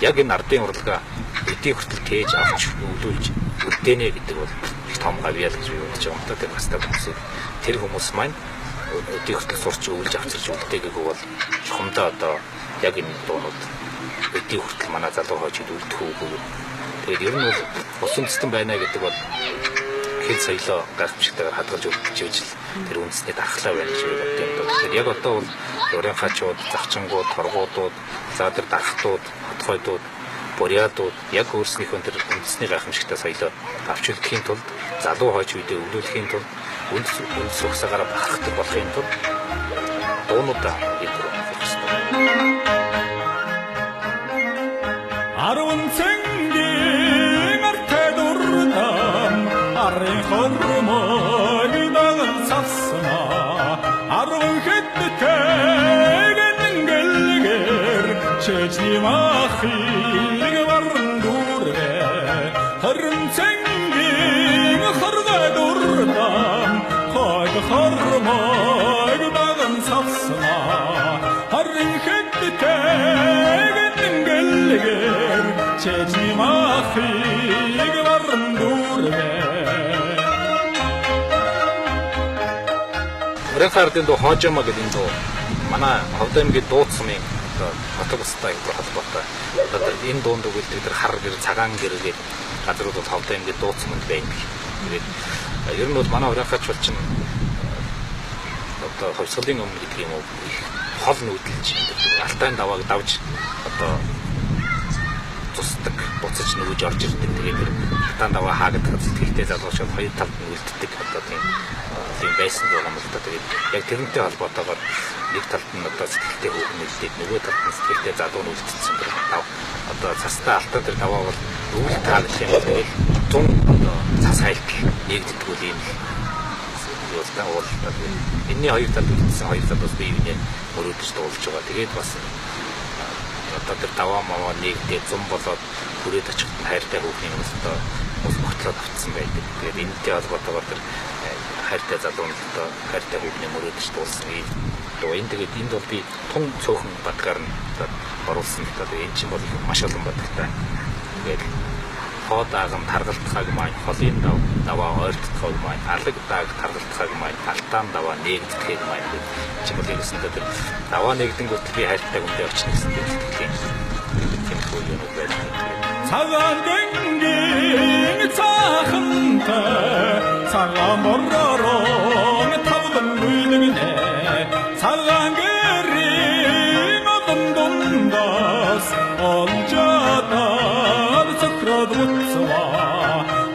Яг энэ ардын урлагаа өдий хүртэл тээж авч өвлүүлж үлдээнэ гэдэг бол их том гавьяал гэж би бодож байгаа юм та тэр настай хүмүүс. Тэр хүмүүс маань өдий хүртэл сурч өвлж авчирч үлдээгээгүй бол чухамдаа одоо яг энэ дуунууд өдий хүртэл манай залуу хойчид үлдэх үгүй. Тэгээд ер нь бол усан цэстэн байна гэдэг бол хэл соёлоо гайхамшигтайгаар хадгалж өгч ижил тэр үндэсний дархлаа байна гэж би боддог юм. Тэгэхээр яг одоо бол урийнхаачууд, загчингууд, торгуудууд, за тэр дархтууд, хотгойдууд, бурядууд яг өөрснийхөө тэр үндэсний гайхамшигтай соёлоо авч үлдэхийн тулд залуу хойч үедээ өвлүүлэхийн тулд үндэс ухсаагаараа бахархдаг болохын тулд дуунуудаа хэлбэр хийх ёстой. Арван цэнгийн артэдурдам арын хормой даган савсна арван хэдтэйгэн гэлгэр чэжни махиг варн дурэ харин цэнгийн хоргадурдам хойд хормой даган савсна арин хэдтэйгэн гэлгэр чэжни махиг варн дурэ. Урийнхаардын дуу хоожома гэдэг энэ дуу манай Ховд аймгийн дуу цомын хотог устай холбоотой. Одоо энэ дуунд өгүүлдэг тэр хар гэр цагаан гэр гэдэг газрууд бол Ховд аймгийн дуу цомонд байна. Тэгээд ер нь бол манай урийнхаач бол чинь одоо хувьсгалын өмнө гэдэг юм уу хол нүүдэлж алтайн давааг давж одоо тусдаг буцаж нөгөөж орж ирдэг. Тэгээд алтайн даваа хаагдаг сэтгэлтэй залууч хоёр талд нь үлддэг одоо тийм байсан байгаа юм л да. Тэгээд яг тэрнтэй холбоотойгоор нэг талд нь одоо сэтгэлтэй хөөгнөлдөд нөгөө талд нь сэтгэлтэй залуу нь үлдсэн байна. Одоо цастай алтан тэр даваа бол өвөл таа гэх юм бол тун одоо цас хайлтал нэгддэг үл юм. Юустаа уулздаг. Энэний хоёр талд үлдсэн хоёр талд бас бие биенээ мөрөөдөж дуулж байгаа. Тэгээд бас одоо тэр даваа маваа нэгдээ зам болоод хүрээд очихд хайртай хөөгний хүмүүс одоо ус багтлаад авцсан байдаг. Тэгээд энэтэй холбоотойгоор тэр хайртай залуу нь одоо хайртай хөөгний мөрөөдөж дуулсан юм. Энэ тэгээд энд бол би тун цөөхөн батгаар нь оруулсан. Одоо энэ чинь бол маш олон баттай. Тэгээд хоод агам таргалтхаг маань холын даваа ойртдохог маань алаг дааг таргалтхаг маань алтан даваа нэгддэг маань гэдэг чинь бол ерөөсөндөө тэр даваа нэгдэнгүүт би хайртай хүндээ очих гэсэн тийм юм байна. Цагаан гэнгийн цаахантай цагаан борророн тавдан бүйдэгнэ цагаан гэрийн одон дундас олжадад цокрад утсва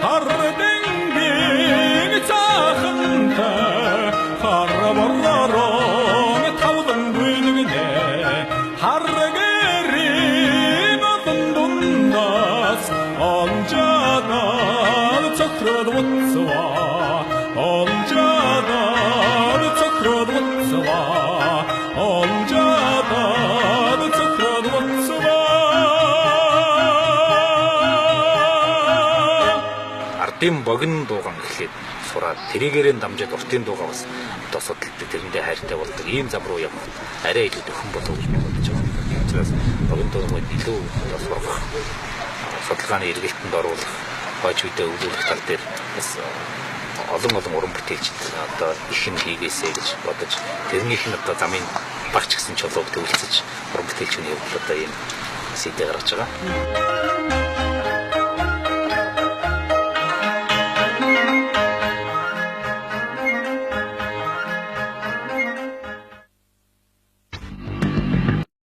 хар гэнгийн цаахантай хар борророн тавдан бүйдэгнэ хар олжадад цокрад утсва олжадад цокрад утсва олжадад цокрад утсва. Ардын богино дууган эхлээд сураад тэрийгээрээ дамжаад уртын дуугаа бас одоо судалдаг тэрэндээ хайртай болдог ийм зам руу явах арай илүү дөхөн болов гэж би бодож байгаа. Тэгээс богино дуугууд илүү сурах судалгааны эргэлтэнд оруулах хойч үедээ өвлүүлэх тал дээр бас олон уран бүтээлч одоо их юм хийгээсэй гэж бодож тэрнийх нь одоо замын багч гэсэн чулууг төвлөсөж уран бүтээлчний хувьд одоо ийм сэдвээр гаргаж байгаа.